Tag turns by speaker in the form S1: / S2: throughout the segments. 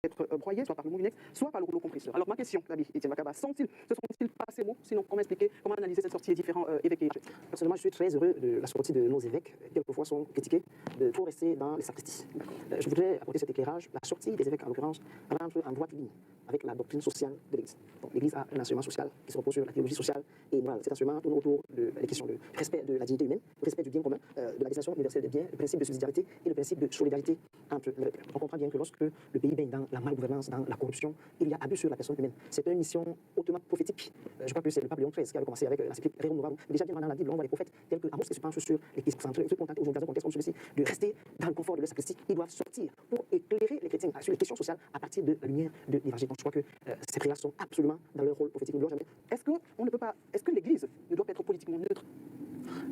S1: être broyés, soit par le moulinex, soit par le rouleau compresseur. Alors ma question, l'ami Etienne Makaba, se sont-ils pas ces mots? Sinon, comment expliquer, comment analyser cette sortie des différents évêques et évêques?
S2: Personnellement, je suis très heureux de la sortie de nos évêques, quelquefois sont critiqués de trop rester dans les sacristies. Je voudrais apporter cet éclairage. La sortie des évêques, en l'occurrence, rentre en droite ligne avec la doctrine sociale de l'Église. Donc l'Église a un enseignement social qui se repose sur la théologie sociale et morale. Cet enseignement tourne autour des questions de respect de la dignité humaine, le respect du bien commun, de la destination universelle des biens, le principe de subsidiarité et le principe de solidarité entre les peuples. On comprend bien que lorsque le pays baigne dans la malgouvernance, dans la corruption, il y a abus sur la personne humaine. C'est une mission hautement prophétique. Je crois que c'est le pape Léon XIII qui avait commencé avec l'encyclique Rerum Novarum. Déjà bien dans la Bible, on voit les prophètes tels que Amos qui se penchent sur l'Église centrale, se contentent aujourd'hui dans un contexte comme celui-ci de rester dans le confort de leur sacristie. Ils doivent sortir pour éclairer les chrétiens sur les questions sociales à partir de la lumière de l'Évangile. Donc je crois que ces prières sont absolument dans leur rôle prophétique.
S1: Est-ce que l'Église ne doit pas être politiquement neutre?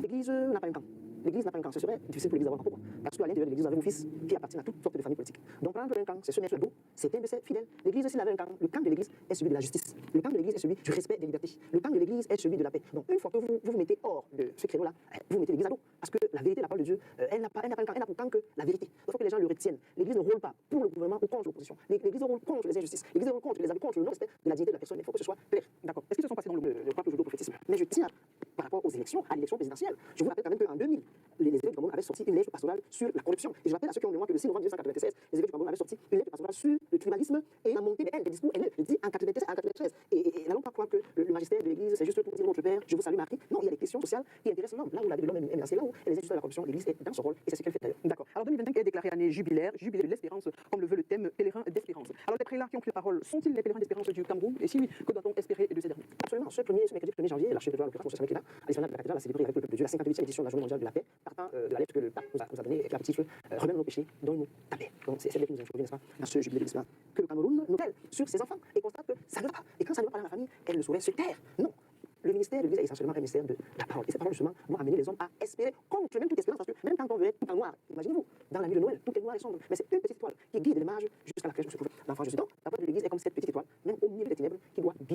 S2: L'Église n'a pas un camp. L'Église n'a pas un camp. Ce serait difficile pour l'Église d'avoir un camp. Pourquoi? Parce qu'à l'intérieur de l'Église, vous avez vos fils qui appartiennent à toutes sortes de familles politiques. Donc prendre un camp, c'est se mettre le dos, c'est un de ses fidèles. L'Église, s'il avait un camp, le camp de l'Église est celui de la justice. Le camp de l'Église est celui du respect des libertés. Le camp de l'Église est celui de la paix. Donc une fois que vous vous mettez hors de ce créneau-là, vous mettez l'Église à dos. Parce que la vérité, la parole de Dieu, elle n'a pas un camp, elle n'a pour camp que la vérité. Il faut que les gens le retiennent. L'Église ne roule pas pour le gouvernement ou contre l'opposition. L'Église roule contre les injustices. L'Église roule contre les abus, contre le non-respect de la dignité de la personne. Il faut que ce soit clair.
S1: D'accord. Est-ce qu'ils se sont passés dans le pape prophétisme?
S2: Mais je tiens par rapport aux élections, à l'élection présidentielle. Je vous rappelle quand même qu'en 2000, les évêques du Cameroun avaient sorti une lettre pastorale sur la corruption. Et je rappelle à ceux qui ont mémoire que le 6 novembre 1996, les évêques du Cameroun avaient sorti une lettre pastorale sur le tribalisme et la montée des haines, des discours haineux. Je dis en 93, en 93. Et n'allons pas croire que le magistère de l'Église, c'est juste pour dire notre Père, je vous salue Marie. Non, il y a des questions sociales qui intéressent l'homme. Là où la vie de l'homme est menacée, là où les injustices de la corruption, l'Église est dans son rôle et c'est ce qu'elle fait d'ailleurs.
S1: D'accord. Alors 2025 est déclarée année jubilaire de l'espérance, comme le veut le thème pèlerin d'espérance. Alors les prélats qui ont pris la parole, sont-ils les pèlerins d'espérance du Cameroun? Et si oui, que doit-on espérer de ces derniers?
S2: Absolument. Ce mercredi 1er janvier, l'archevêque de l'Opération Monseigneur Samekina, à l'esplanade de la cathédrale, a célébré avec le peuple de Dieu la 58e édition de la Journée mondiale de la paix, partant de la lettre que le pape nous a donnée avec l'apéritif Remets nos péchés, donne-nous ta paix. Donc c'est cette lettre qui nous introduit, n'est-ce pas, dans ce jubilé de l'islam, que le Cameroun nouvelle sur ses enfants et constate que ça ne va pas. Et quand ça ne va pas dans la famille, elle ne saurait se taire. Non. Le ministère de l'Église est essentiellement un ministère de la parole. Et cette parole, justement, doit amener les hommes à espérer contre même toute espérance. Parce que même quand on veut être tout en noir, imaginez-vous, dans la nuit de Noël, tout est noir et sombre. Mais c'est une petite étoile qui guide les mages jusqu'à la crèche de ce prophète. L'enfant Jésus. Donc, la parole de l'Église est comme cette petite étoile, même au milieu